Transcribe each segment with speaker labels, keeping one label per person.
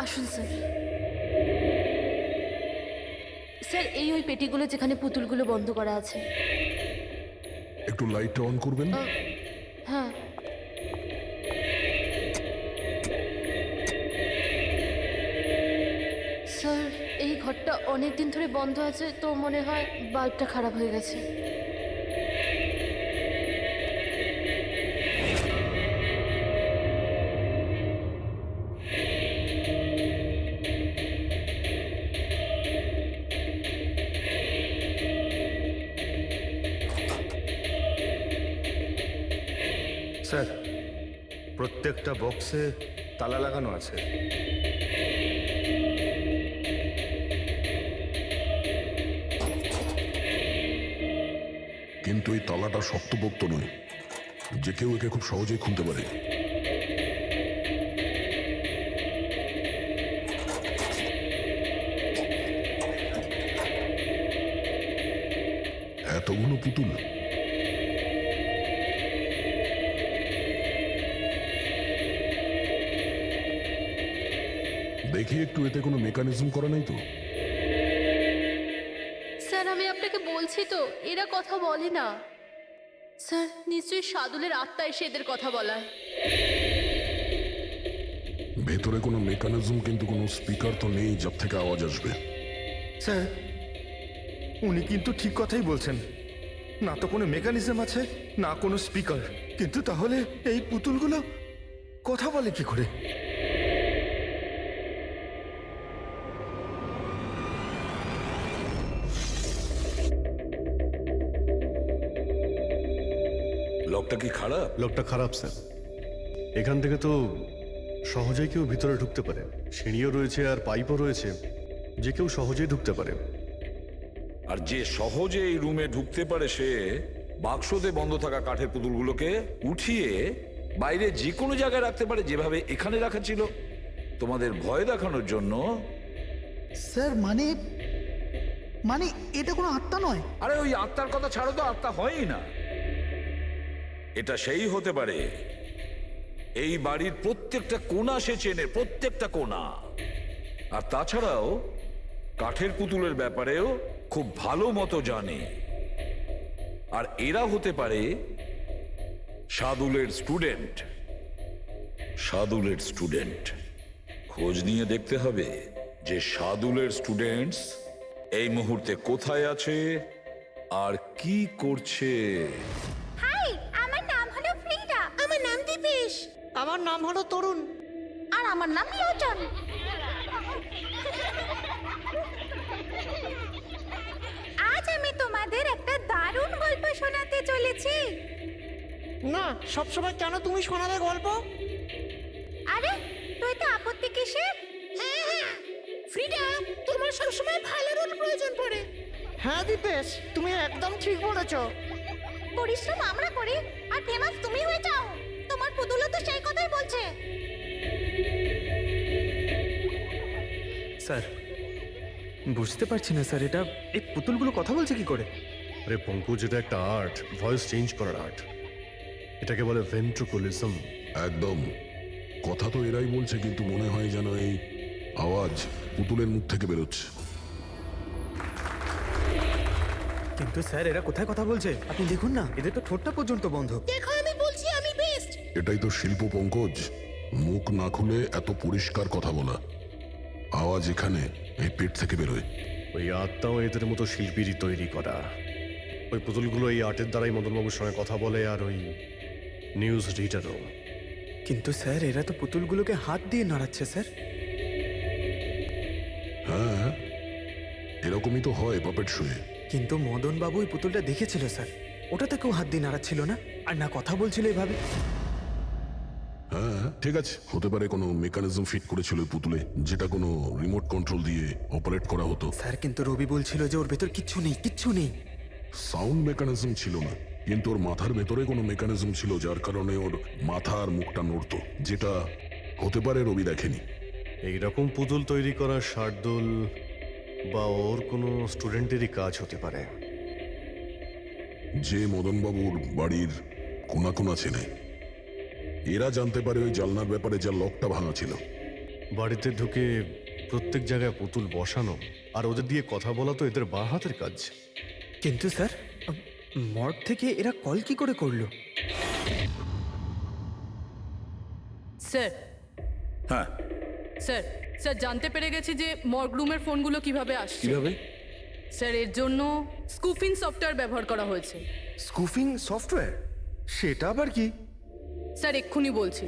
Speaker 1: আসুন sir. Sir এই ওই পেটিগুলো যেখানে পুতুলগুলো বন্ধ করা আছে।
Speaker 2: একটু লাইটটা অন করবেন?
Speaker 1: হ্যাঁ। স্যার এই ঘরটা অনেক দিন ধরে বন্ধ আছে, তো মনে হয় বাল্বটা খারাপ হয়ে গেছে।
Speaker 3: স্যার, প্রত্যেকটা বক্সে তালা লাগানো আছে।
Speaker 2: কিন্তু এই তালাটা শক্তপোক্ত নয়, যে কেউ একে খুব সহজেই খুলতে পারে। এতগুলো পুতুল, দেখি একটু এতে কোনো মেকানিজম করা নেই তো?
Speaker 1: স্যার আমি আপনাকে বলছি তো, এরা কথা বলে না। স্যার নিশ্চয়ই সাদুলের আত্মা এসে এদের কথা বলায়।
Speaker 2: ভেতরে কোনো মেকানিজম কিন্তু কোনো স্পিকার তো নেই যার থেকে আওয়াজ আসবে।
Speaker 3: স্যার, উনি কিন্তু ঠিক কথাই বলছেন। না তো কোনো মেকানিজম আছে, না কোনো স্পিকার। কিন্তু তাহলে এই পুতুলগুলো কথা বলে কি করে?
Speaker 4: লকটা কি খারাপ?
Speaker 5: লোকটা খারাপ স্যার। এখান থেকে তো সহজেই কেউ ভিতরে ঢুকতে পারে। সিঁড়িও রয়েছে আর পাইপও রয়েছে, যে কেউ সহজেই ঢুকতে পারে।
Speaker 4: আর যে সহজে এই রুমে ঢুকতে পারে সে বাক্সতে বন্ধ থাকা কাঠের পুতুলগুলোকে উঠিয়ে বাইরে যে কোনো জায়গায় রাখতে পারে, যেভাবে এখানে রাখা ছিল তোমাদের ভয় দেখানোর জন্য।
Speaker 6: স্যার মানে মানে এটা কোনো আত্মা নয়।
Speaker 4: আরে ওই আত্মার কথা ছাড়ো তো, আত্মা হয়ই না। এটা সেই হতে পারে এই বাড়ির প্রত্যেকটা কোণা সে চেনে, প্রত্যেকটা কোণা। আর তাছাড়াও কাঠের পুতুলের ব্যাপারেও খুব ভালো মতো জানে। আর এরা হতে পারে সাদুলের স্টুডেন্ট। সাদুলের স্টুডেন্ট খোঁজ নিয়ে দেখতে হবে যে সাদুলের স্টুডেন্টস এই মুহূর্তে কোথায় আছে আর কি করছে।
Speaker 7: হাই, আমার নাম হলো ফ্রিডা। আমার নাম দীপেশ।
Speaker 6: আমার নাম হলো তরুণ।
Speaker 7: আর আমার নাম লোচন। আজ আমি তোমাদের একটা দারুণ গল্প শোনাতে চলেছি।
Speaker 6: না, সবসময় কেন তুমি শোনাবে গল্প?
Speaker 7: আরে তুই তো আপত্তি কিসের? হ্যাঁ, ফ্রিডা, তোমার সবসময় ভালো রোল প্রয়োজন পড়ে।
Speaker 6: হ্যাঁ দীপেশ, তুমি একদম ঠিক বলেছ।
Speaker 7: পরিশ্রম আমরা করি আর ফেমাস তুমি হয়ে যাও। তোমার পুতুলও তো সেই কথাই বলছে।
Speaker 8: স্যার বুঝতে পারছি না স্যার, এটা এই পুতুলগুলো কথা বলছে কি করে?
Speaker 5: আরে পঙ্কজ, এটা একটা আর্ট, ভয়েস চেঞ্জ করার আর্ট। এটাকে বলে ভেন্ট্রোকুলিজম।
Speaker 2: একদম। কথা তো এরাই বলছে, কিন্তু মনে হয় যেন এই আওয়াজ পুতুলের মুখ থেকে বেরোচ্ছে।
Speaker 8: কিন্তু স্যার এরা কোথায় কথা বলছে আপনি দেখুন না, এদের তো ঠোঁটটা পর্যন্ত বন্ধ।
Speaker 7: দেখো, আমি বলছি আমি বেস্ট।
Speaker 2: এটাই তো শিল্প পঙ্কজ, মুখ না খুলে এত পরিষ্কার কথা বলা। আওয়াজ এখানে এই পেট থেকে বেরোয়।
Speaker 5: ওই আর্টটাও এদের মতো শিল্পীরই তৈরি করা। ওই পুতুলগুলো এই আর্টের দ্বারাই মদনবাবুর সঙ্গে কথা বলে, আর ওই নিউজ রিডারও।
Speaker 8: কিন্তু স্যার এরা তো পুতুলগুলোকে হাত দিয়ে নাড়াচ্ছে স্যার।
Speaker 2: হ্যাঁ, এরকমই তো হয় পাপেট শুয়ে।
Speaker 8: কিন্তু মদন বাবু ওই পুতুলটা দেখেছিল স্যার, ওটাতে কেউ হাত দিয়ে নাড়াচ্ছিল না, আর না কথা বলছিল এভাবে।
Speaker 2: হ্যাঁ ঠিক আছে, হতে পারে কোনো মেকানিজম ফিট করেছিল ওই পুতুলে, যেটা কোনো রিমোট কন্ট্রোল দিয়ে অপারেট করা হতো।
Speaker 8: স্যার কিন্তু রবি বলছিল যে ওর ভেতর কিচ্ছু নেই, কিচ্ছু নেই।
Speaker 2: সাউন্ড মেকানিজম ছিল না, কিন্তু ওর মাথার ভেতরে কোনো মেকানিজম ছিল যার কারণে ওর মাথা আর মুখটা নড়তো, যেটা হতে পারে রবি দেখেনি।
Speaker 5: এইরকম পুতুল তৈরি করা শার্দুল বা ওর কোনো স্টুডেন্টেরই কাজ হতে পারে।
Speaker 2: যে মদনবাবুর বাড়ির কোনা কোনা চেনে, এরা জানতে পারে ওই জানলার ব্যাপারে, যা লকটা ভাঙা ছিল।
Speaker 5: বাড়িতে ঢুকে প্রত্যেক জায়গায় পুতুল বসানো আর ওদের দিয়ে কথা বলা তো এদের বাঁ হাতের কাজ।
Speaker 8: কিন্তু স্যার মর্গ থেকে এরা কল কি করে করলো?
Speaker 1: স্যার
Speaker 4: হ্যাঁ,
Speaker 1: স্যার স্যার জানতে পেরে গেছি যে মর্গ রুমের ফোনগুলো কিভাবে আসছে।
Speaker 4: কিভাবে?
Speaker 1: স্যার এর জন্য স্কুফিং সফটওয়্যার ব্যবহার করা হয়েছে।
Speaker 3: স্কুফিং সফটওয়্যার? সেটা আবার কি?
Speaker 1: স্যার এক্ষুনি বলছি।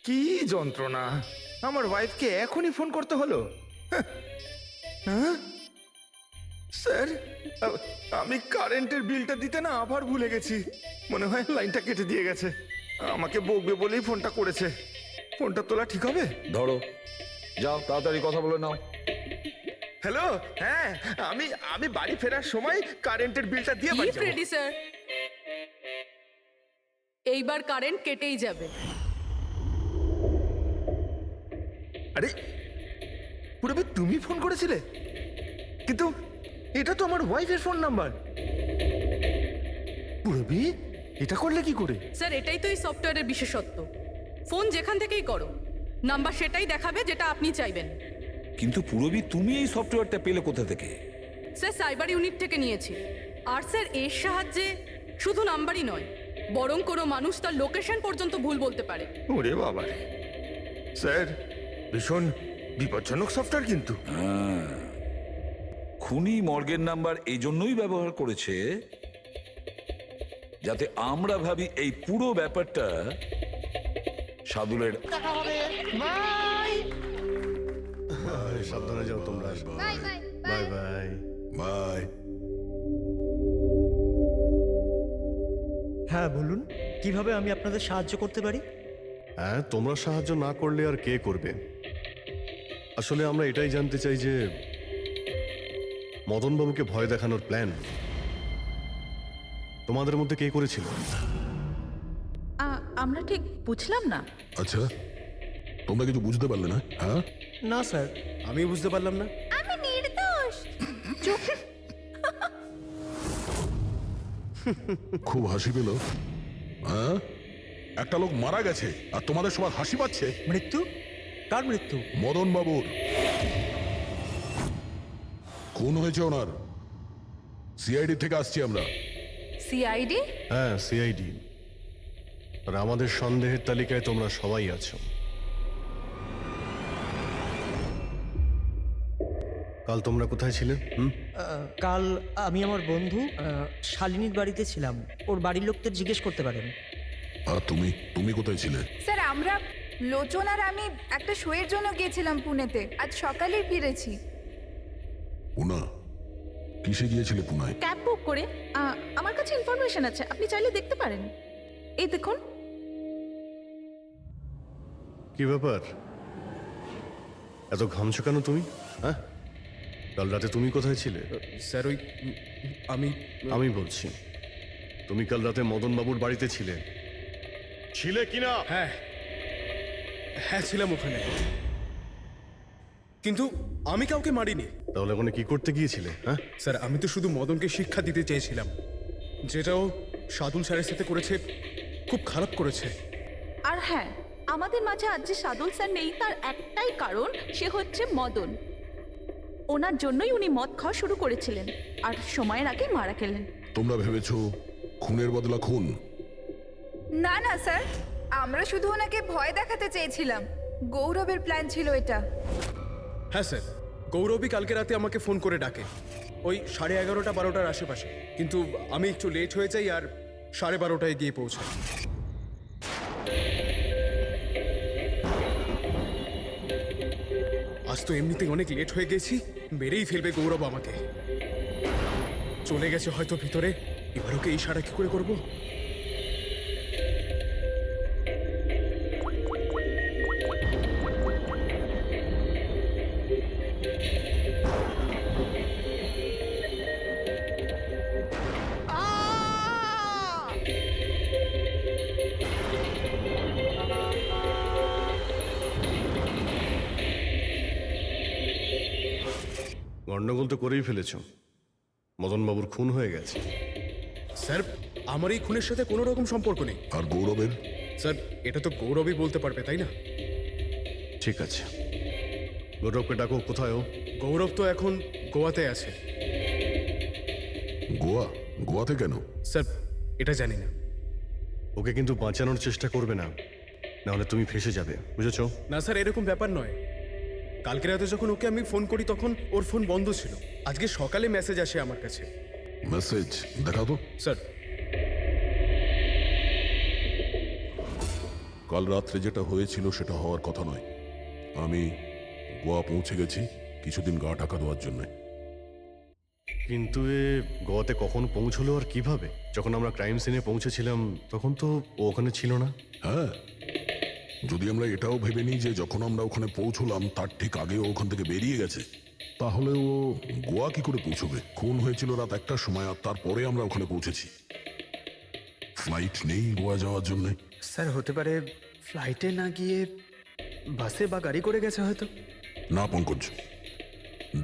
Speaker 3: কি যন্ত্রণা! আমার ওয়াইফকে এখনই ফোন করতে হলো। হ্যাঁ স্যার, আমি কারেন্টের বিলটা দিতে না আবার ভুলে গেছি। মনে হয় লাইনটা কেটে দিয়ে গেছে। আমাকে বকবে বলেই ফোনটা করেছে। ফোনটা তোলা ঠিক হবে?
Speaker 4: ধরো, যাও তাড়াতাড়ি কথা বলে নাও।
Speaker 3: হ্যালো, হ্যাঁ, আমি বাড়ি ফেরার সময় কারেন্টের বিলটা দিয়ে বাড়ি যাবো।
Speaker 1: রেডি স্যার, এইবার কারেন্ট কেটেই যাবে।
Speaker 3: আরে পুরবি, তুমি ফোন করেছিলে? কিন্তু এটা তো আমার ওয়াইফের ফোন নাম্বার। পুরবি, এটা করলে কি করে?
Speaker 1: স্যার এটাই তো এই সফটওয়্যারের বিশেষত্ব। ফোন যেখান থেকেই করো, নাম্বার সেটাই দেখাবে যেটা আপনি চাইবেন।
Speaker 4: কিন্তু পূরবী, তুমি এই সফটওয়্যারটা পেলে কোথা থেকে?
Speaker 1: স্যার সাইবার ইউনিট থেকে নিয়েছি। আর স্যার এর সাহায্যে শুধু নাম্বারই নয়, বরং কোনো মানুষ তার লোকেশন পর্যন্ত ভুল বলতে পারে।
Speaker 3: ওরে বাবা রে! স্যার, ভীষণ বিপজ্জনক সফটওয়্যার কিন্তু।
Speaker 4: খুনি মর্গের নাম্বার এই জন্যই ব্যবহার করেছে যাতে আমরা ভাবি এই পুরো ব্যাপারটা সাদুলের।
Speaker 5: সাবধানে যাও তোমরা।
Speaker 7: Bye bye
Speaker 5: bye bye.
Speaker 2: Bye.
Speaker 9: হ্যাঁ বলুন, কিভাবে আমি আপনাদের সাহায্য করতে পারি?
Speaker 5: হ্যাঁ, তোমরা সাহায্য না করলে আর কে করবে? আসলে আমরা এটাই জানতে চাই যে মদনবাবুকে ভয় দেখানোর প্ল্যান তোমাদের মধ্যে কে করেছিল?
Speaker 1: আমরা ঠিক বুঝলাম না।
Speaker 2: আচ্ছা, তোমরা কিছু বুঝতে পারলে না? হ্যাঁ,
Speaker 9: না স্যার,
Speaker 8: আমি বুঝতে পারলাম না।
Speaker 7: আমি নির্দোষ।
Speaker 2: খুব হাসি পেল। হ্যাঁ, একটা লোক মারা গেছে আর তোমাদের সবার হাসি পাচ্ছে।
Speaker 9: মৃত্যু? কার মৃত্যু?
Speaker 2: মদন বাবুর খুন হয়েছে ওনার। সিআইডি থেকে আসছি আমরা।
Speaker 1: সিআইডি?
Speaker 5: হ্যাঁ, সিআইডি। আর আমাদের সন্দেহের তালিকায় তোমরা সবাই আছো। কাল তোমরা কোথায় ছিলে?
Speaker 9: কাল আমি আমার বন্ধু শালিনীর বাড়িতে ছিলাম। ওর বাড়ির লোকদের জিজ্ঞেস করতে পারেন।
Speaker 2: আর তুমি তুমি কোথায় ছিলে?
Speaker 10: স্যার, আমরা লোচন আর আমি একটা শোয়ের জন্য গিয়েছিলাম পুনেতে। আজ সকালেই ফিরেছি।
Speaker 2: পুনা? কিসে গিয়েছিলে পুনায়?
Speaker 1: ক্যাব বুক করে। আমার কাছে ইনফরমেশন আছে, আপনি চাইলে দেখতে পারেন। এই দেখুন।
Speaker 5: কি ব্যাপার, এত ঘামছো কেন তুমি? হ্যাঁ, কাল রাতে তুমি কোথায় ছিলে?
Speaker 8: স্যার ওই
Speaker 5: আমি বলছি, তুমি কাল রাতে মদনবাবুর বাড়িতে ছিলে ছিলে কিনা?
Speaker 8: হ্যাঁ হ্যাঁ ছিলাম ওখানে, কিন্তু আমি কাউকে মারিনি।
Speaker 5: তাহলে ওখানে কি করতে গিয়েছিলে? হ্যাঁ
Speaker 8: স্যার, আমি তো শুধু মদনকে শিক্ষা দিতে চেয়েছিলাম। যেটাও সাদুল স্যারের সাথে করেছে, খুব খারাপ করেছে।
Speaker 1: আর হ্যাঁ, আমাদের মাঝে আজ যে সাদুল স্যার নেই তার একটাই কারণ, সে হচ্ছে মদন। ওনার জন্যই উনি মদ খাওয়া শুরু করেছিলেন আর সময়ের আগে মারা গেলেন।
Speaker 2: তোমরা ভেবেছো খুনের বদলা খুন?
Speaker 10: না না স্যার, আমরা শুধু ওনাকে ভয় দেখাতে চেয়েছিলাম। গৌরবের প্ল্যান ছিল এটা।
Speaker 8: হ্যাঁ স্যার, গৌরবী কালকে রাতে আমাকে ফোন করে ডাকে ওই 11:30 12টার আশেপাশে, কিন্তু আমি একটু লেট হয়ে যাই আর 12:30টায় গিয়ে পৌঁছাই। আজ তো এমনিতেই অনেক লেট হয়ে গেছি, মেরেই ফেলবে গৌরব আমাকে। চলে গেছে হয়তো ভিতরে, এবার ওকে ইশারা কি করে করবো?
Speaker 5: গন্ডগোল তো করেই ফেলেছো। মদনবাবুর খুন হয়ে গেছে।
Speaker 8: স্যার আমার এই খুনের সাথে কোনো রকম সম্পর্ক নেই।
Speaker 2: আর গৌরবের?
Speaker 8: স্যার এটা তো গৌরবই বলতে পারবে, তাই না?
Speaker 5: ঠিক আছে, গৌরবকে ডাকো। কোথায় ও?
Speaker 8: গৌরব তো এখন গোয়াতে আছে।
Speaker 2: গোয়া? গোয়াতে কেন?
Speaker 8: স্যার এটা জানি না।
Speaker 5: ওকে কিন্তু বাঁচানোর চেষ্টা করবে না, নাহলে তুমি ফেঁসে যাবে, বুঝেছো?
Speaker 8: না স্যার, এরকম ব্যাপার নয়। কালকে রাতে যখন ওকে আমি ফোন করি তখন ওর ফোন বন্ধ ছিল। আজকে সকালে মেসেজ আসে আমার কাছে।
Speaker 2: মেসেজ দেখাও তো।
Speaker 8: স্যার
Speaker 2: কাল রাত্রে যেটা হয়েছিল সেটা হওয়ার কথা নয়। আমি গোয়া পৌঁছে গেছি কিছুদিন গা ঢাকা দেওয়ার জন্য।
Speaker 5: কিন্তু এ গোয়াতে কখন পৌঁছলো আর কিভাবে? যখন আমরা ক্রাইম সিনে পৌঁছেছিলাম তখন তো ও ওখানে ছিল না।
Speaker 2: হ্যাঁ, যদি আমরা এটাও ভেবে নিই যে যখন আমরা ওখানে পৌঁছলাম তার ঠিক আগেও ওখান থেকে বেরিয়ে গেছে, তাহলে ও গোয়া কি করে পৌঁছবে? খুন হয়েছিল রাত 1টার সময়, আর তারপরে আমরা ওখানে পৌঁছেছি। ফ্লাইট নেই গোয়া যাওয়ার জন্য।
Speaker 3: স্যার হতে পারে ফ্লাইটে না গিয়ে বাসে বা গাড়ি করে গেছে হয়তো।
Speaker 2: না পঙ্কজ,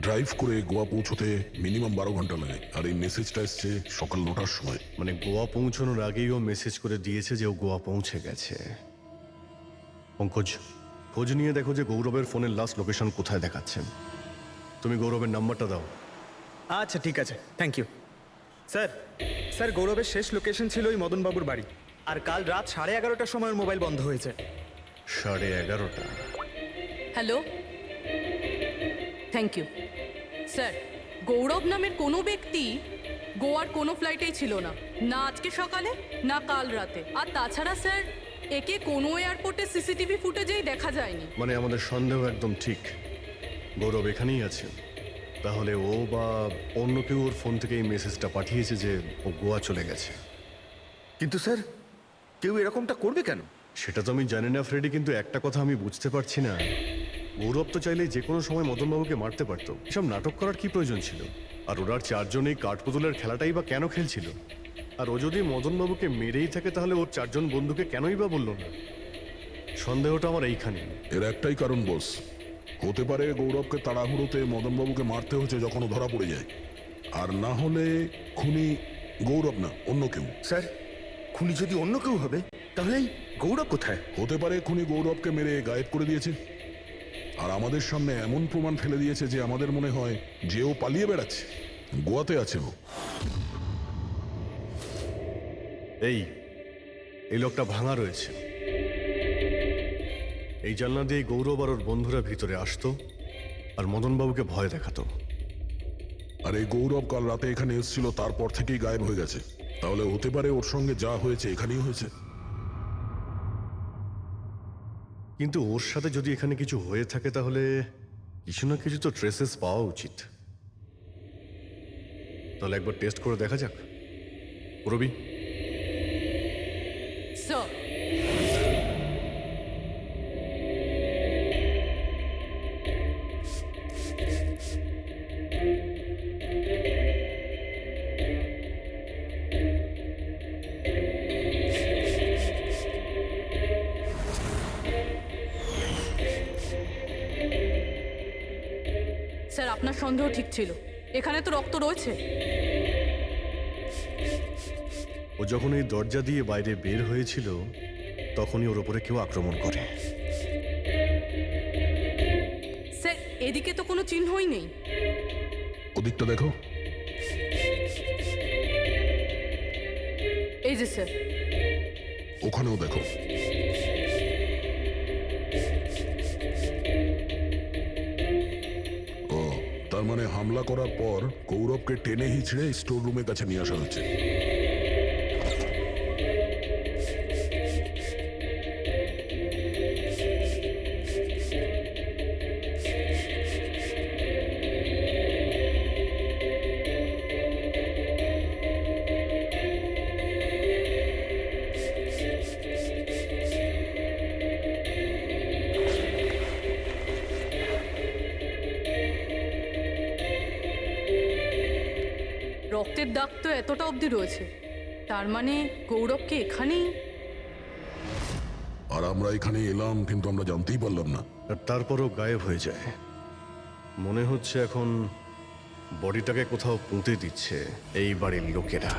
Speaker 2: ড্রাইভ করে গোয়া পৌঁছতে মিনিমাম 12 ঘন্টা লাগে, আর এই মেসেজটা এসছে সকাল 9টার সময়।
Speaker 5: মানে গোয়া পৌঁছানোর আগেই ও মেসেজ করে দিয়েছে যে ও গোয়া পৌঁছে গেছে। পঙ্কজ, খোঁজ নিয়ে দেখো যে গৌরবের ফোনের লাস্ট লোকেশন কোথায় দেখাচ্ছে। তুমি গৌরবের নাম্বারটা দাও।
Speaker 3: আচ্ছা ঠিক আছে, থ্যাংক ইউ স্যার। স্যার গৌরবের শেষ লোকেশন ছিল ওই মদনবাবুর বাড়ি, আর কাল রাত 11:30টার সময় ওর মোবাইল বন্ধ হয়েছে।
Speaker 5: 11:30।
Speaker 1: Hello, thank you sir. Gaurav নামের কোনো ব্যক্তি গোয়ার কোনো ফ্লাইটেই ছিল না, না আজকে সকালে না কাল রাতে। আর তাছাড়া স্যার, একে কোনো এয়ারপোর্টে সিসিটিভি ফুটেজেই দেখা যায়নি।
Speaker 5: মানে আমাদের সন্দেহ একদম ঠিক, গৌরব এখানেই আছে। তাহলে ও বা অন্য কেউ ওর ফোন থেকে এই মেসেজটা পাঠিয়েছে যে ও গোয়া চলে গেছে।
Speaker 3: কিন্তু স্যার কেউ এরকমটা করবে কেন?
Speaker 5: সেটা তো আমি জানি না ফ্রেডি, কিন্তু একটা কথা আমি বুঝতে পারছি না, গৌরব তো চাইলে যে কোনো সময় মদনবাবুকে মারতে পারতো। এসব নাটক করার কি প্রয়োজন ছিল? আর ওরা চারজন এই কাঠপুতুলের খেলাটাই বা কেন খেলছিল? আর ও যদি মদনবাবুকে মেরেই থাকে তাহলে ওর চারজন বন্ধুকে কেনই বা বললো না? সন্দেহটা আমার এইখানে।
Speaker 2: এর একটাই কারণ বস, হতে পারে গৌরবকে তাড়াহুড়োতে মদনবাবুকে মারতে হচ্ছে যখন ও ধরা পড়ে যায়, আর না হলে খুনি গৌরব না অন্য কেউ।
Speaker 3: স্যার খুনি যদি অন্য কেউ হবে তাহলে এই গৌরব কোথায়?
Speaker 2: হতে পারে খুনি গৌরবকে মেরে গায়েব করে দিয়েছে, আর আমাদের সামনে এমন প্রমাণ ফেলে দিয়েছে যে আমাদের মনে হয় যে ও পালিয়ে বেড়াচ্ছে, গোয়াতে আছে ও।
Speaker 5: এই লোকটা ভাঙা রয়েছে। এই জানলা দিয়ে গৌরব আর ওর বন্ধুরা ভিতরে আসতো আর মদনবাবুকে ভয় দেখাতো।
Speaker 2: আর এই গৌরব কাল রাতে এখানে এসেছিল, তারপর থেকেই গায়েব হয়ে গেছে। তাহলে হতে পারে ওর সঙ্গে যা হয়েছে এখানেই হয়েছে।
Speaker 5: কিন্তু ওর সাথে যদি এখানে কিছু হয়ে থাকে তাহলে কিছু না কিছু তো ট্রেসেস পাওয়া উচিত। তাহলে একবার টেস্ট করে দেখা যাক। রবি,
Speaker 1: স্যার, স্যার আপনার সন্দেহ ঠিক ছিল, এখানে তো রক্ত রয়েছে।
Speaker 5: ও যখন এই দরজা দিয়ে বাইরে বের হয়েছিল তখনই ওর ওপরে কেউ আক্রমণ করে।
Speaker 1: স্যার এদিকে তো কোনো চিহ্নই নেই।
Speaker 2: ওদিকটা দেখো।
Speaker 1: এই যে স্যার,
Speaker 2: ওখানেও দেখো। ও, তার মানে হামলা করার পর গৌরবকে টেনে হিচড়ে স্টোর রুমের কাছে নিয়ে আসা হচ্ছে।
Speaker 1: রক্তের দাগ তো এতটা অবধি রয়েছে, তার মানে গৌরবকে এখানেই।
Speaker 2: আর আমরা এখানে এলাম কিন্তু আমরা জানতেই পারলাম না।
Speaker 5: আর তারপরও গায়েব হয়ে যায়। মনে হচ্ছে এখন বডিটাকে কোথাও পুঁতে দিচ্ছে এই বাড়ির লোকেরা।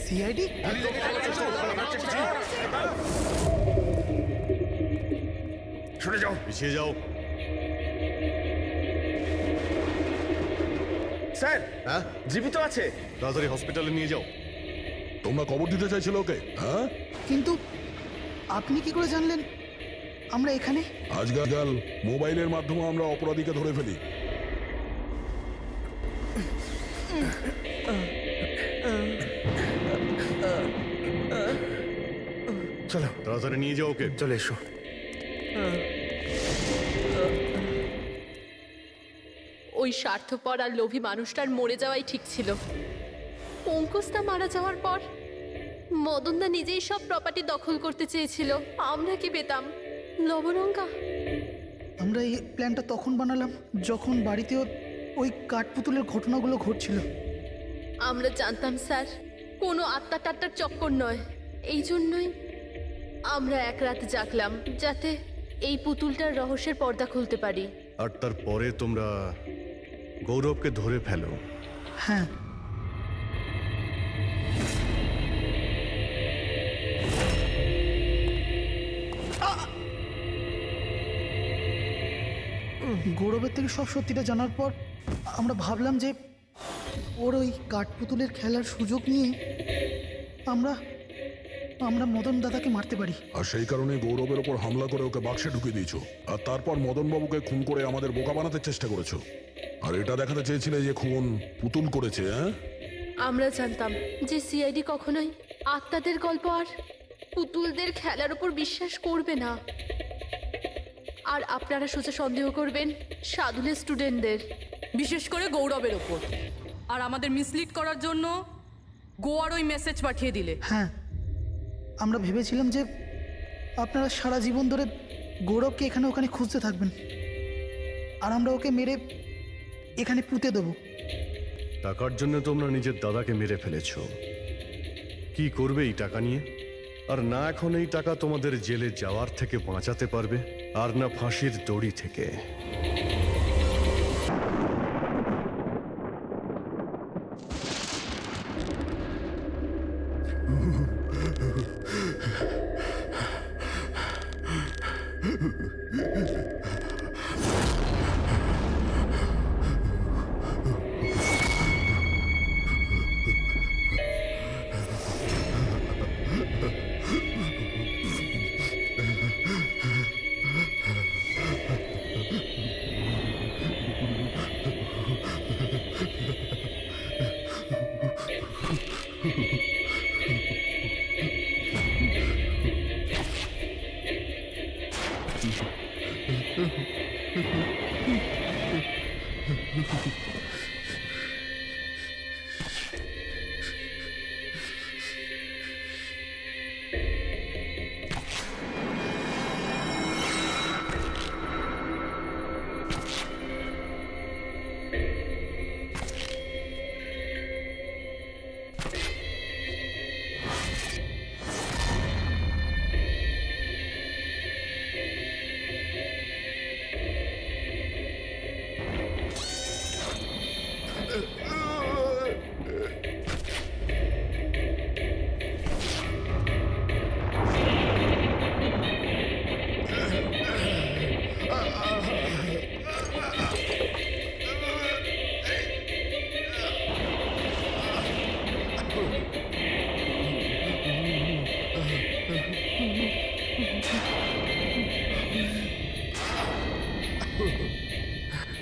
Speaker 6: সিআইডি?
Speaker 3: সরে যাও।
Speaker 5: পিছিয়ে যাও।
Speaker 3: স্যার,
Speaker 5: হ্যাঁ,
Speaker 3: জীবিত আছে।
Speaker 5: তাড়াতাড়ি হসপিটালে নিয়ে যাও।
Speaker 2: তোমরা কবর দিতে চাইছিল ওকে, হ্যাঁ?
Speaker 6: কিন্তু আপনি কি করে জানলেন আমরা এখানে?
Speaker 2: আজকাল মোবাইলের মাধ্যমে আমরা অপরাধীকে ধরে ফেলি।
Speaker 3: চলো,
Speaker 5: তাড়াতাড়ি নিয়ে যাও ওকে।
Speaker 3: চলে এসো।
Speaker 11: ওই স্বার্থপর আর লোভী মানুষটার মরে যাওয়াই ঠিক ছিল। পঙ্কজদা মারা যাওয়ার পর মদনদা নিজেই সব প্রপার্টি দখল করতে চেয়েছিল। আমরা কি পেতাম? লবণঙ্গা।
Speaker 6: আমরা এই প্ল্যানটা তখন বানালাম যখন বাড়িতে ওই কাঠপুতুলের ঘটনাগুলো ঘটছিল।
Speaker 11: আমরা জানতাম স্যার কোনো আত্মা টাত্মার চক্কর নয়। এই জন্যই আমরা এক রাত জাগলাম যাতে এই পুতুলটার রহস্যের পর্দা খুলতে পারি।
Speaker 5: আর তারপরে তোমরা গৌরবকে ধরে ফেলো।
Speaker 6: হ্যাঁ, গৌরবের থেকে সব সত্যিটা জানার পর আমরা ভাবলাম যে ওর ওই কাঠপুতুলের খেলার সুযোগ নিয়ে আমরা আমরা মদন দাদাকে মারতে পারি।
Speaker 2: আর সেই কারণে গৌরবের ওপর হামলা করে ওকে বাক্সে ঢুকিয়ে দিয়েছো, আর তারপর মদনবাবুকে খুন করে আমাদের বোকা বানাতে চেষ্টা করেছো। আর এটা দেখাতে চেয়েছিলে যে খুন পুতুল করেছে, হ্যাঁ?
Speaker 11: আমরা জানতাম যে সিআইডি কখনোই আত্মাদের গল্প আর পুতুলদের খেলার উপর বিশ্বাস করবে না। আর আপনারা সোজা সন্দেহ করবেন সাধুনের স্টুডেন্টদের,
Speaker 1: বিশেষ করে গৌরবের ওপর। আর আমাদের মিসলিড করার জন্য গোয়ার ওই মেসেজ পাঠিয়ে দিলে।
Speaker 6: হ্যাঁ, আমরা ভেবেছিলাম যে আপনারা সারা জীবন ধরে গৌরবকে এখানে ওখানে খুঁজতে থাকবেন, আর আমরা ওকে মেরে এখানে পুঁতে দেবো।
Speaker 5: টাকার জন্য তোমরা নিজের দাদাকে মেরে ফেলেছো। কি করবে এই টাকা নিয়ে? আর না এখন এই টাকা তোমাদের জেলে যাওয়ার থেকে বাঁচাতে পারবে, আর না ফাঁসির দড়ি থেকে।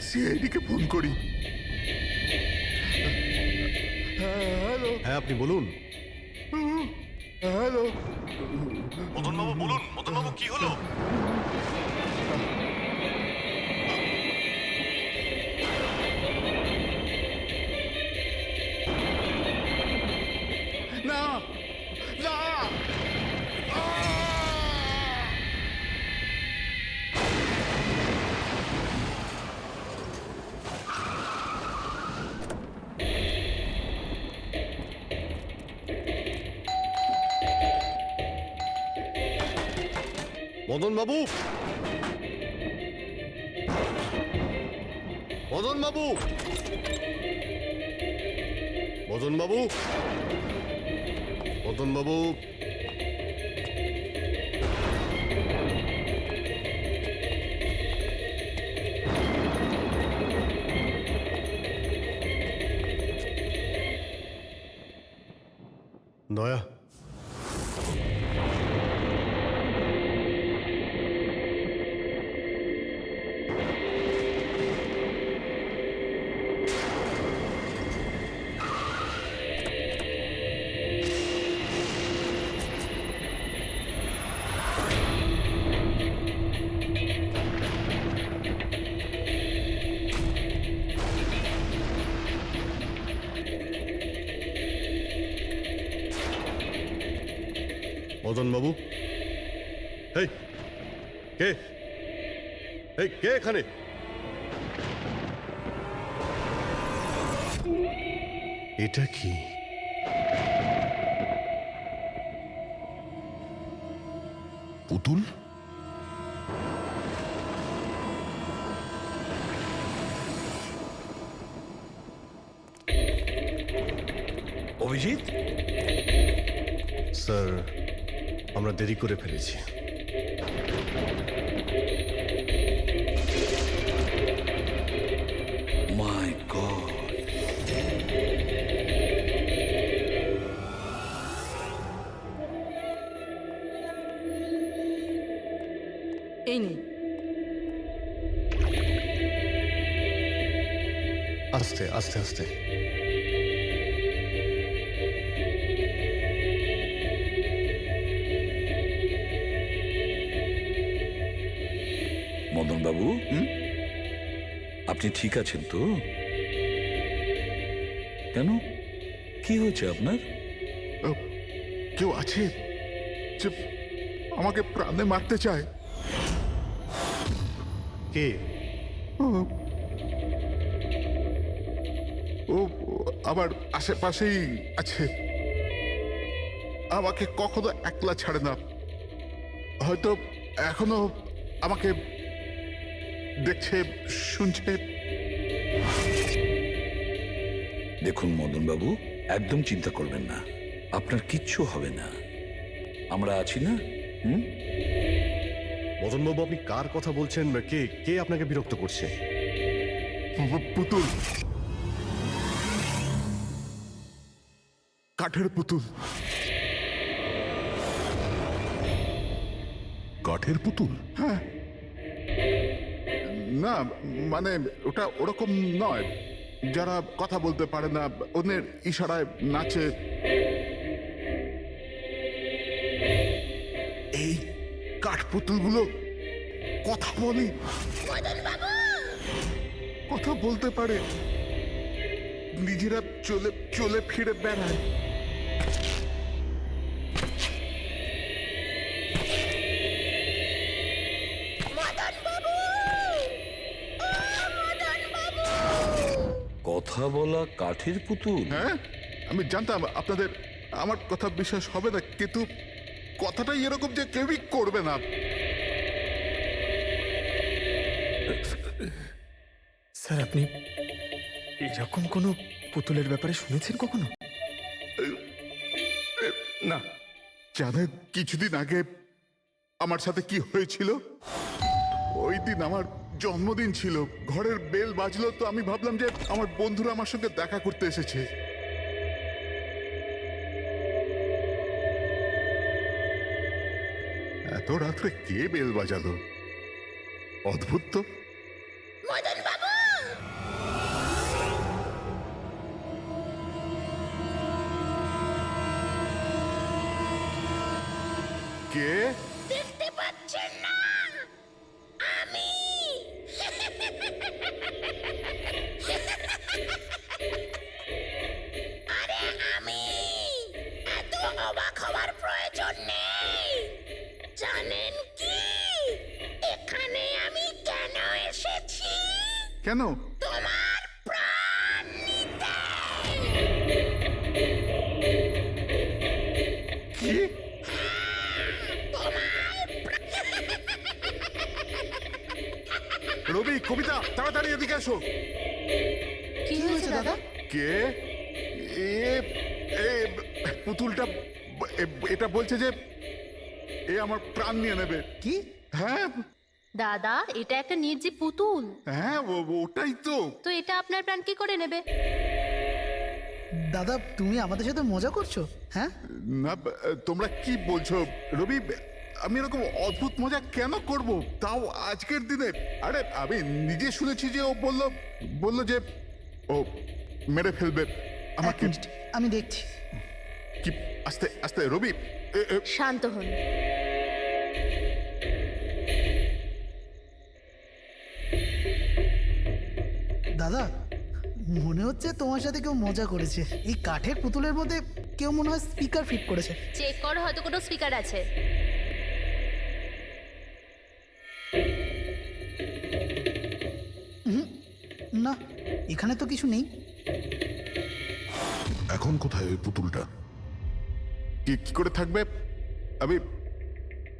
Speaker 2: সিআইডিকে ফোন করি।
Speaker 5: হ্যাঁ, আপনি বলুন।
Speaker 2: হ্যালো,
Speaker 5: মদনবাবু বলুন। মদনবাবু, কি হলো? মদন বাবু, মদন বাবু, মদন বাবু, মদন বাবু। দয়া, মদন বাবু, এই কে, এই কে এখানে? এটা কি?
Speaker 2: পুতুল?
Speaker 4: অভিজিৎ,
Speaker 5: স্যার, আমরা দেরি করে ফেলেছি।
Speaker 4: মাই গড,
Speaker 1: এই নিন।
Speaker 5: আস্তে আস্তে আস্তে।
Speaker 4: মদন বাবু, আপনি ঠিক আছেন তো? কেন, কি হয়েছে আপনার?
Speaker 12: কেউ আছে যে আমাকে প্রাণে মারতে চায়?
Speaker 5: কে?
Speaker 12: ও আমার আশেপাশেই আছে, আমাকে কখনো একলা ছাড়ে না। হয়তো এখনো আমাকে দেখছে, শুনছে।
Speaker 4: দেখুন মদন বাবু, একদম চিন্তা করবেন না, আপনার কিচ্ছু হবে না, আমরা আছি না?
Speaker 5: মদন বাবু, আপনি কার কথা বলছেন? কে কে আপনাকে বিরক্ত করছে?
Speaker 12: পুতুল, কাঠের পুতুল।
Speaker 2: কাঠের পুতুল?
Speaker 12: হ্যাঁ, না মানে ওটা ওরকম নয়, যারা কথা বলতে পারে না, অন্যের ইশারায় নাচে। এই কাঠপুতুলগুলো কথা বলে, কথা বলতে পারে, নিজেরা চলে চলে ফিরে বেড়ায়।
Speaker 4: কথা বলা কাঠের পুতুল?
Speaker 12: হ্যাঁ, আমি জানতাম আপনাদের আমার কথা বিশ্বাস হবে না, কিন্তু কথাটাই এরকম যে কেউই করবে না।
Speaker 3: স্যার, আপনি এরকম কোনো পুতুলের ব্যাপারে শুনেছেন কখনো? না।
Speaker 12: জানেন কিছুদিন আগে আমার সাথে কি হয়েছিল? ওই দিন আমার জন্মদিন ছিল, ঘরের বেল বাজলো, তো আমি ভাবলাম যে আমার বন্ধুরা আমার সঙ্গে দেখা করতে এসেছে। এত রাত্রে কে বেল বাজালো? অদ্ভুত তো।
Speaker 7: মদন বাবু,
Speaker 12: কে?
Speaker 7: দেখতে পাচ্ছেন না? আমি। আরে আমি। এত অবাক হওয়ার প্রয়োজন নেই। জানেন কি এখানে আমি কেন এসেছি?
Speaker 12: কেন?
Speaker 7: তোমার প্রাণ নিতে।
Speaker 12: কি?
Speaker 7: তোমার
Speaker 12: রবি, কবিতা, তাড়াতাড়ি এদিকে এসো।
Speaker 6: কি হয়েছে দাদা?
Speaker 12: কে? এ এ পুতুলটা এটা বলছে যে এ আমার প্রাণ নিয়ে নেবে।
Speaker 6: কি?
Speaker 12: হ্যাঁ
Speaker 11: দাদা, এটা একটা নির্জীব পুতুল।
Speaker 12: হ্যাঁ, ওটাই তো।
Speaker 11: তো এটা আপনার প্রাণ কি করে নেবে?
Speaker 6: দাদা, তুমি আমাদের সাথে মজা করছো? হ্যাঁ,
Speaker 12: না, তোমরা কি বলছো রবি? আমি এরকম অদ্ভুত মজা কেন করব, তাও আজকের দিনে? আরে আমি নিজে শুনেছি যে ও বললো যে ও মেরে ফেলবে
Speaker 6: এক
Speaker 12: আমাকে।
Speaker 6: মিনিট, আমি দেখছি।
Speaker 12: কি? আস্তে আস্তে রবি।
Speaker 11: শান্ত হন।
Speaker 6: দাদা, মনে হচ্ছে তোমার সাথে কেউ মজা করেছে। এই কাঠের পুতুলের মধ্যে কেউ মনে হয় স্পিকার ফিট করেছে।
Speaker 11: চেক করো, হয়তো কোনো স্পিকার আছে।
Speaker 6: না, এখানে তো কিছু নেই।
Speaker 2: এখন কোথায় ওই পুতুলটা?
Speaker 12: কি করে থাকবে? আমি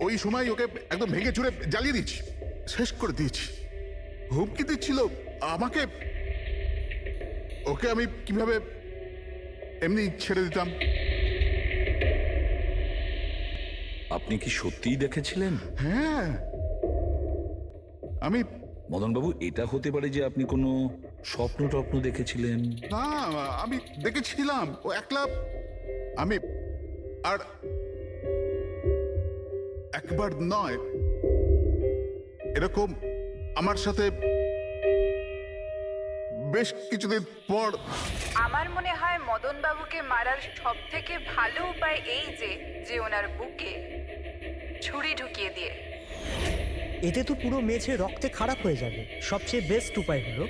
Speaker 12: ওই সময় ওকে একদম ভেঙে চুরে জ্বালিয়ে দিচ্ছি, শেষ করে দিয়েছি। হুমকি দিচ্ছিল আমাকে। ওকে আমি কিভাবে এমনি ছেড়ে দিতাম?
Speaker 4: আপনি কি সত্যিই দেখেছিলেন?
Speaker 12: হ্যাঁ, আমি
Speaker 4: মদনবাবু, এটা হতে পারে যে আপনি কোনো স্বপ্ন টপ্ন দেখেছিলেন।
Speaker 12: না, আমি দেখেছিলাম ও একলা। আমি আর একবার নয়, এরকম আমার সাথে বেশ কিছুদিন পর।
Speaker 10: আমার মনে হয় মদন বাবুকে মারার সব থেকে ভালো উপায় এই যে ওনার বুকে ছুরি ঢুকিয়ে দিয়ে।
Speaker 9: এতে তো পুরো মেঝে রক্তে খারাপ হয়ে যাবে। সবচেয়ে বেস্ট উপায় হলো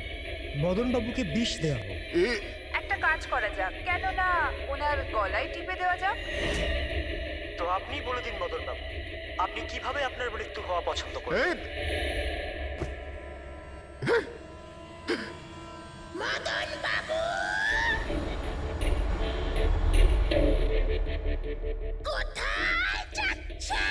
Speaker 9: মদনবাবুকে বিষ দেওয়া হোক।
Speaker 10: একটা কাজ করা যাক, কেন না ওনার গলায় টিপে দেওয়া যাক।
Speaker 9: তো আপনি বলে দিন মদনবাবু, আপনি কিভাবে আপনার মৃত্যু হওয়া পছন্দ করেন?
Speaker 12: এই,
Speaker 7: কোথায় যাচ্ছে?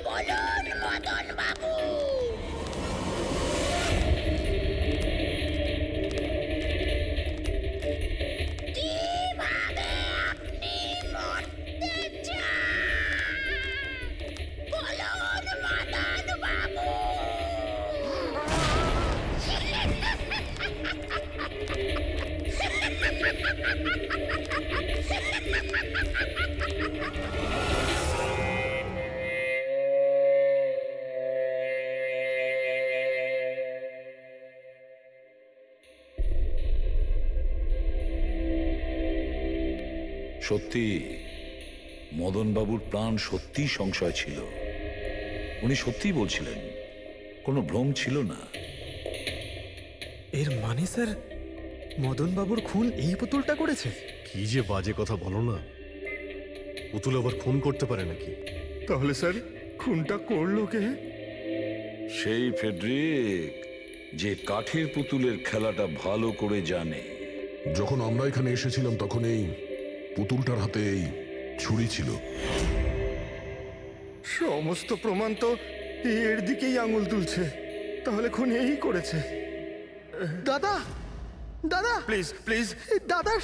Speaker 7: বলুন মদন বাবু। কিভাবে আপনি মরতে চান? বলুন মদন বাবু।
Speaker 4: সত্যি মদনবাবুর প্রাণ সত্যি সংশয় ছিল। উনি সত্যিই বলছিলেন, কোনো ভ্রম ছিল না।
Speaker 8: এর মানে স্যার, মদনবাবুর খুন এই পুতুলটা করেছে?
Speaker 5: কি যে বাজে কথা বলো না। পুতুল আবার খুন করতে পারে নাকি?
Speaker 3: তাহলে স্যার, খুনটা করলো কে?
Speaker 4: সেই ফেডরিক, যে কাঠের পুতুলের খেলাটা ভালো করে জানে।
Speaker 2: যখন আমরা এখানে এসেছিলাম তখন এই পুতুলটার হাতে এই ছুরি ছিল।
Speaker 3: সমস্ত প্রমাণ তো এর দিকেই আঙুল তুলছে। তাহলে খুন এই করেছে।
Speaker 6: দাদা, দাদা,
Speaker 3: প্লিজ প্লিজ।
Speaker 6: দাদা,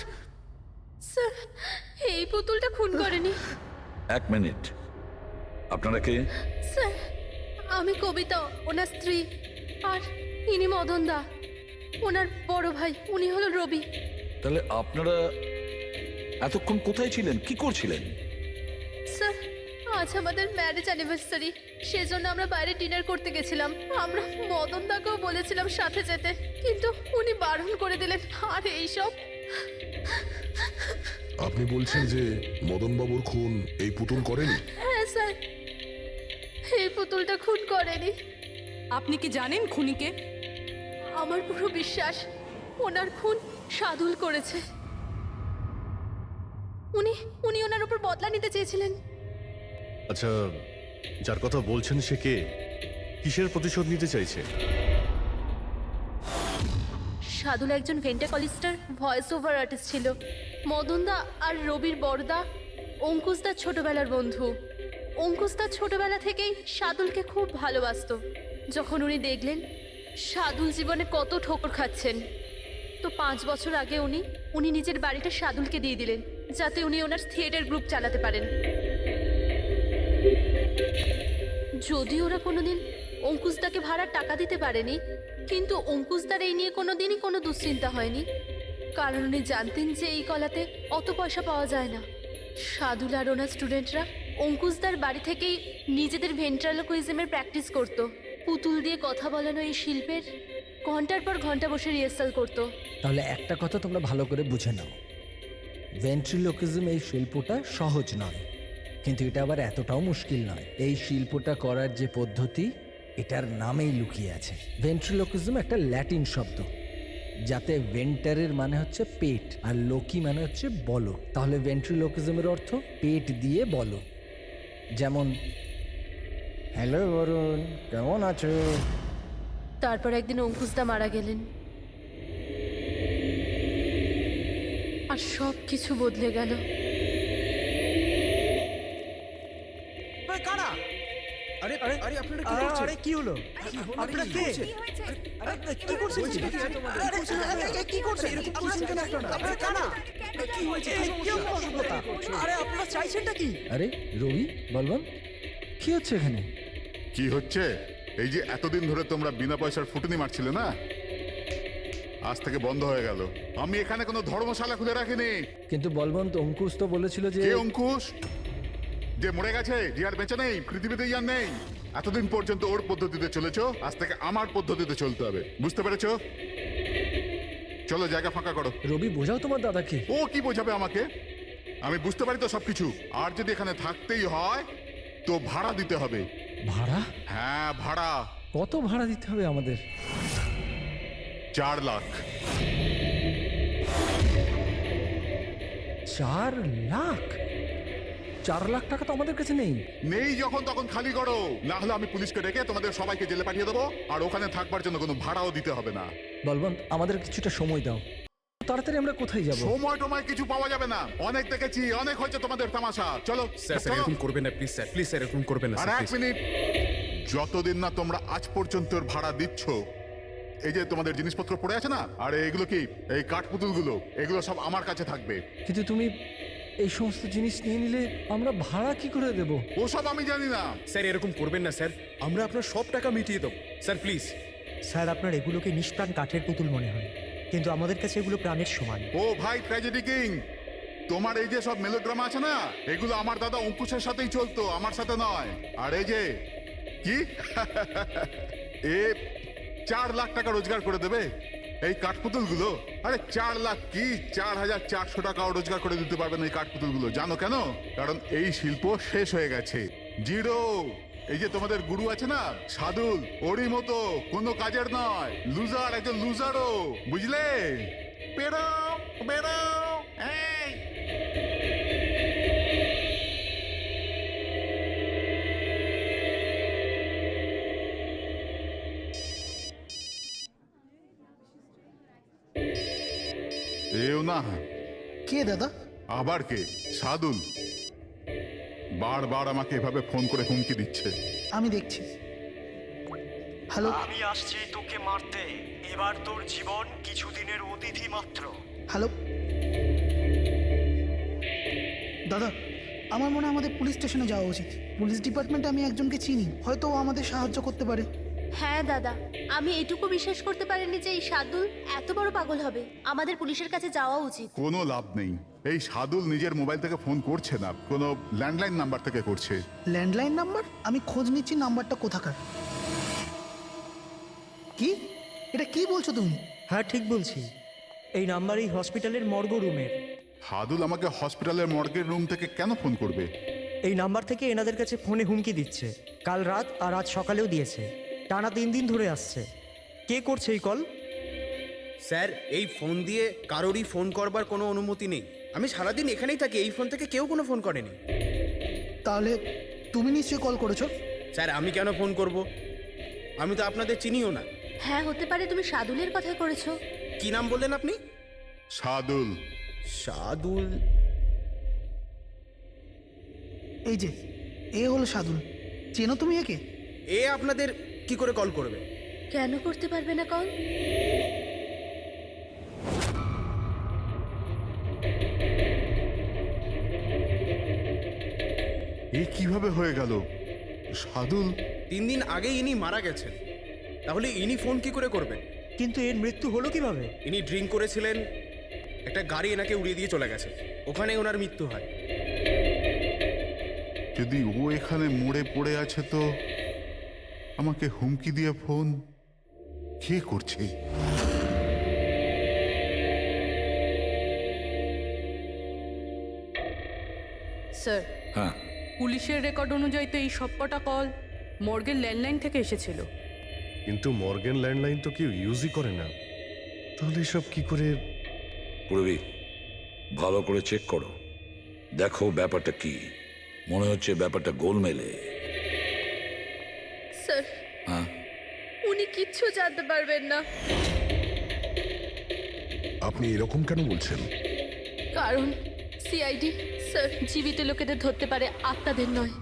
Speaker 11: স্যার, এই পুতুলটা খুন করেনি।
Speaker 4: এক মিনিট, আপনারা কে?
Speaker 11: স্যার, আমি কবিতা, ওনার স্ত্রী। আর ইনি মদন দা, ওনার বড় ভাই। উনি হলো রবি।
Speaker 4: তাহলে আপনারা এতক্ষণ কোথায় ছিলেন, কি করছিলেন?
Speaker 11: স্যার, আজ আমাদের ম্যারেজ অ্যানিভার্সারি, সেজন্য আমরা বাইরে ডিনার করতে গেছিলাম। আমরা মদন দাকেও বলেছিলাম সাথে যেতে, কিন্তু উনি বারণ করে দিলেন। আর এইসব।
Speaker 2: আপনি বলছেন যে মদনবাবুর খুন এই পুতুল করেনি?
Speaker 11: হ্যাঁ স্যার, এই পুতুলটা খুন করেনি।
Speaker 1: আপনি কি জানেন খুনিকে?
Speaker 11: আমার পুরো বিশ্বাস ওনার খুন সাদুল করেছে। উনি উনি ওনার উপর বদলা নিতে চেয়েছিলেন।
Speaker 5: আচ্ছা, যার কথা বলছেন সে কে? কিসের প্রতিশোধ নিতে চাইছে?
Speaker 11: সাদুল একজন ভেন্টাকলিস্টার ভয়েস ওভার আর্টিস্ট ছিল। মদনদা আর রবির বড়দা অঙ্কুশদার ছোটবেলার বন্ধু। অঙ্কুশদার ছোটবেলা থেকেই সাদুলকে খুব ভালোবাসতো। যখন উনি দেখলেন সাদুল জীবনে কত ঠোকর খাচ্ছেন, তো 5 বছর আগে উনি নিজের বাড়িটা সাদুলকে দিয়ে দিলেন, যাতে উনি ওনার থিয়েটার গ্রুপ চালাতে পারেন। যদি ওরা কোনোদিন অঙ্কুশদাকে ভাড়ার টাকা দিতে পারেনি, কিন্তু অঙ্কুশদার এই নিয়ে কোনোদিনই কোনো দুশ্চিন্তা হয়নি, কারণ উনি জানতেন যে এই কলাতে অত পয়সা পাওয়া যায় না। সাদুল আর ওনার স্টুডেন্টরা অঙ্কুশদার বাড়ি থেকেই নিজেদের ভেন্ট্রালোকুইজমের প্র্যাকটিস করত। পুতুল দিয়ে কথা বলানো এই শিল্পের ঘন্টার পর ঘন্টা বসে রিহার্সাল করতো।
Speaker 13: তাহলে একটা কথা তোমরা ভালো করে বুঝে নাও, ভেন্ট্রিলোকিজম এই শিল্পটা সহজ নয়, কিন্তু এটা আবার এতটাও মুশকিল নয়। এই শিল্পটা করার যে পদ্ধতি, এটার নামেই লুকিয়ে আছে। ভেন্ট্রিলোকিজম একটা ল্যাটিন শব্দ, যাতে ভেন্টারের মানে হচ্ছে পেট আর লোকি মানে হচ্ছে বলো। তাহলে ভেন্ট্রিলোকিজমের অর্থ পেট দিয়ে বলো। যেমন, হ্যালো বরুণ, কেমন আছো?
Speaker 11: তারপর একদিন অঙ্কুশদা মারা গেলেন, আর সব কিছু বদলে গেল।
Speaker 9: কারা?
Speaker 8: আরে আরে আরে আপনারা কি করছেন?
Speaker 9: আরে কি হলো? আপনারা কে? কি করছেন? কি করছেন? আপনারা কারা? কি হয়েছে? কি অসভ্যতা? আরে আপনারা চাইছেনটা কি?
Speaker 13: আরে রবি, বলবান, কি হচ্ছে এখানে?
Speaker 12: কি হচ্ছে? এই যে এতদিন ধরে তোমরা বিনা পয়সার ফুটনি মারছিলে না, আজ থেকে বন্ধ হয়ে গেল। আমি এখানে কোনো ধর্মশালা খুলে রাখিনি।
Speaker 13: কিন্তু বলবন্ত, অঙ্কুশ তো বলেছিল যে...
Speaker 12: কে অঙ্কুশ? যে মরে গেছে, যে আর বেঁচে নেই, পৃথিবীতে আর নেই। এতদিন পর্যন্ত ওর পদ্ধতিতে চলেছো, আজ থেকে আমার পদ্ধতিতে চলতে হবে। বুঝতে পেরেছো? চলো, জায়গা ফাঁকা করো।
Speaker 13: রবি, বোঝাও তোমার দাদাকে।
Speaker 12: ও কি বোঝাবে আমাকে? আমি বুঝতে পারি তো সবকিছু। আর যদি এখানে থাকতেই হয় তো ভাড়া দিতে হবে।
Speaker 13: ভাড়া?
Speaker 12: হ্যাঁ, ভাড়া।
Speaker 13: কত ভাড়া দিতে হবে আমাদের?
Speaker 12: 4 লাখ।
Speaker 13: 4 লাখ? 4 লাখ টাকা তো আমাদের কাছে নেই।
Speaker 12: নেই যখন তখন খালি করো, না হলে আমি পুলিশকে ডেকে তোমাদের সবাইকে জেলে পাঠিয়ে দেবো, আর ওখানে থাকবার জন্য কোনো ভাড়াও দিতে হবে না।
Speaker 13: বলবন্ত, আমাদের কিছুটা সময় দাও। তাড়াতাড়ি আমরা কোথায় যাব?
Speaker 12: সময় টময় কিছু পাওয়া যাবে না। অনেক দেখেছি, অনেক হয়েছে তোমাদের তামাশা। চলো
Speaker 8: স্যার স্যার, এরকম করবেন না প্লিজ স্যার, প্লিজ স্যার, এরকম করবেন না
Speaker 12: আর
Speaker 8: স্যার,
Speaker 12: 1 মিনিট। যতদিন না তোমরা আজ পর্যন্ত ভাড়া দিচ্ছ, এই যে তোমাদের জিনিসপত্র পড়ে আছে না, আর এগুলো কি, এই কাঠপুতুলগুলো, এগুলো সব আমার কাছে থাকবে।
Speaker 13: কিন্তু তুমি এই সমস্ত জিনিস নিয়ে নিলে আমরা ভাড়া কি করে দেব?
Speaker 12: ওসব আমি জানি না।
Speaker 8: স্যার এরকম করবেন না স্যার, আমরা আপনার সব টাকা মিটিয়ে দেবো স্যার, প্লিজ।
Speaker 9: স্যার, আপনার এগুলোকে নিষ্প্রাণ কাঠের পুতুল মনে হয়, কিন্তু আমাদের কাছে এগুলো প্রাণের সমান।
Speaker 12: ও ভাই ট্র্যাজেডি কিং, তোমার এই যে সব মেলোড্রামা আছে না, এগুলো আমার দাদা অঙ্কুশের সাথেই চলতো, আমার সাথে নয়। আর এই যে কি এ 4 লাখ টাকা রোজগার করে দেবে এই কাঠপুতুলগুলো? আরে 4 লাখ কি, 4400 টাকাও রোজগার করে দিতে পারবে না এই কাঠপুতুলগুলো। জানো কেন? কারণ এই শিল্প শেষ হয়ে গেছে, জিরো। এই যে তোমাদের গুরু আছে না সাদুল, ওরই মতো কোনো কাজের নয়, লুজার, একজন লুজারও, বুঝলে? বেরো বেরো। এই এও না।
Speaker 6: কে দাদা?
Speaker 12: আবার কে? সাদুল বারবার আমাকে এভাবে ফোন করে হুমকি দিচ্ছে।
Speaker 6: আমি দেখছি। হ্যালো।
Speaker 9: আমি আসছি তোকে মারতে। এবার তোর জীবন কিছুদিনের অতিথি মাত্র।
Speaker 6: হ্যালো দাদা, আমার মনে হয় আমাদের পুলিশ স্টেশনে যাওয়া উচিত। পুলিশ ডিপার্টমেন্টে আমি একজনকে চিনি, হয়তো ও আমাদের সাহায্য করতে পারে।
Speaker 11: হ্যাঁ দাদা, আমি এটুকু বিশ্বাস করতে পারিনি যে এই সাদুল এত বড় পাগল হবে। আমাদের পুলিশের কাছে যাওয়া উচিত।
Speaker 12: কোনো লাভ নেই। এই সাদুল নিজের মোবাইল থেকে ফোন করছে না, কোনো ল্যান্ডলাইন নাম্বার থেকে করছে।
Speaker 6: Landline number? আমি খোঁজ নিচ্ছি নাম্বারটা কোথাকার। কি? এটা কি বলছো তুমি?
Speaker 9: হ্যাঁ, ঠিক বলছি। এই নাম্বার এই হসপিটালের মর্গ রুমের।
Speaker 12: সাদুল আমাকে হসপিটালের মর্গের রুম থেকে কেন ফোন করবে?
Speaker 9: এই নাম্বার থেকে এনাদের কাছে ফোনে হুমকি দিচ্ছে। কাল রাত আর আজ সকালেও দিয়েছে। টানা 3 দিন ধরে আসছে। কে করছে এই কল?
Speaker 8: স্যার, এই ফোন দিয়ে কারোরই ফোন করবার কোনো অনুমতি নেই। আমি সারাদিন এখানেই থাকি, এই ফোন থেকে কেউ কোনো ফোন করেনি।
Speaker 6: তাহলে তুমি নিশ্চয়ই কল করেছো।
Speaker 8: স্যার আমি কেন ফোন করব? আমি তো আপনাদের চিনিও না।
Speaker 11: হ্যাঁ হতে পারে তুমি সাদুলের কথা করেছো।
Speaker 8: কি নাম বললেন আপনি?
Speaker 12: সাদুল।
Speaker 8: সাদুল?
Speaker 6: এই যে এ হলো সাদুল, চেনো তুমি একে?
Speaker 8: এ আপনাদের কি করে কল করবে?
Speaker 11: কেন করতে পারবে না কল?
Speaker 12: এ কিভাবে হয়ে গেল? সাদুল
Speaker 8: 3 দিন আগে ইনি মারা গেছেন, তাহলে ইনি ফোন কি করে করবেন?
Speaker 9: কিন্তু এর মৃত্যু হলো কিভাবে?
Speaker 8: ইনি ড্রিঙ্ক করেছিলেন, একটা গাড়ি এনাকে উড়িয়ে দিয়ে চলে গেছে, ওখানে ওনার মৃত্যু হয়।
Speaker 12: যদি ও এখানে মরে পড়ে আছে তো আমাকে হুমকি দিয়ে ফোন কে করছে?
Speaker 1: স্যার,
Speaker 4: হ্যাঁ,
Speaker 1: পুলিশের রেকর্ড অনুযায়ী তো এই সবকটা কল মর্গের ল্যান্ডলাইন থেকে এসেছিল।
Speaker 5: কিন্তু মর্গেন ল্যান্ডলাইন তো কেউ ইউজই করে না, তাহলে এসব কি করে?
Speaker 4: পূর্বী ভালো করে চেক করো, দেখো ব্যাপারটা কি। মনে হচ্ছে ব্যাপারটা গোলমেলে।
Speaker 11: স্যার
Speaker 4: হ্যাঁ,
Speaker 11: উনি কিচ্ছু জানতে পারবেন না,
Speaker 2: আপনি এরকম কেন বলছেন?
Speaker 11: কারণ সিআইডি স্যার জীবিত লোকেদের ধরতে পারে, আত্মাদের নয়।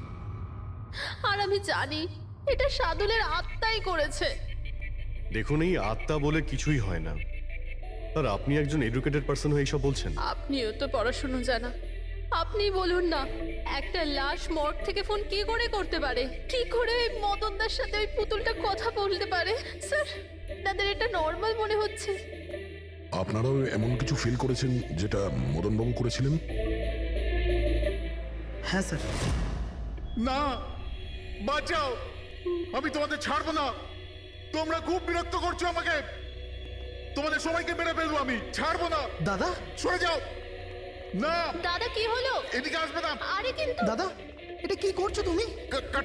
Speaker 11: আর আমি জানি এটা সাদুলের আত্মাই করেছে।
Speaker 5: দেখুন, এই আত্মা বলে কিছুই হয় না। আর আপনি একজন এডুকেটেড পার্সন হয়ে এইসব বলছেন?
Speaker 11: আপনিও তো পড়াশুনো জানা, আপনি বলুন না, একটা লাশ মর্গ থেকে ফোন কি করে করতে পারে? কি করে ওই মদনদার সাথে ওই পুতুলটা কথা বলতে পারে? স্যার তাদের এটা নর্মাল মনে হচ্ছে।
Speaker 2: আপনারাও এমন কিছু ফিল করেছেন যেটা মদনবাবু করেছিলেন?
Speaker 6: হ্যাঁ স্যার।
Speaker 12: না, বাঁচাও, আমি তোমাদের ছাড়বো না। তোমরা খুব বিরক্ত করছো আমাকে। তোমাদের সবাইকে মেরে ফেলবো আমি, ছাড়বো না।
Speaker 6: দাদা,
Speaker 12: সরে যাও। না,
Speaker 11: দাদা কি হলো?
Speaker 12: এদিকে আসবে না।
Speaker 11: আরে কিন্তু
Speaker 6: দাদা এটা কি করছো তুমি?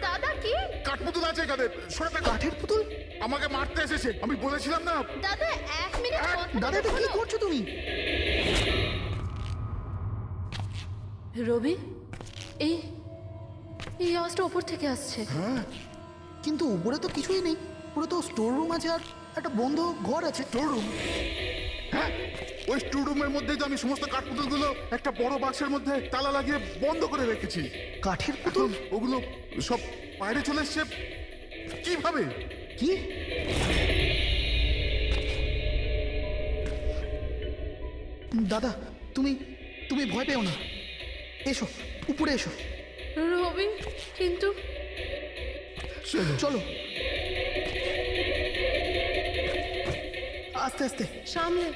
Speaker 11: দাদা কি?
Speaker 12: কাঠপুতুল আছে এখানে, সরে থাকো।
Speaker 6: কাঠের পুতুল?
Speaker 12: আমাকে মারতে এসেছে, আমি বলেছিলাম না।
Speaker 11: দাদা 1 মিনিট
Speaker 6: দাদা এটা কি করছো তুমি?
Speaker 11: রবি, এই এই আওয়াজটা ওপর থেকে আসছে।
Speaker 6: কিন্তু উপরে তো কিছুই নেই, পুরো তো স্টোর রুম আছে আর একটা বন্ধ ঘর আছে।
Speaker 12: Store room? হ্যাঁ, ওই স্টোর রুমের মধ্যেই তো আমি সমস্ত কাঠপুতুলগুলো একটা বড় বাক্সের মধ্যে তালা লাগিয়ে বন্ধ করে রেখেছি।
Speaker 6: কাঠের পুতুল?
Speaker 12: ওগুলো সব বাইরে চলে এসছে কিভাবে?
Speaker 6: কি? দাদা তুমি তুমি ভয় পেও না, এসো উপরে এসো।
Speaker 11: রবি কিন্তু
Speaker 6: চলো আস্তে আস্তে।
Speaker 11: সামলে।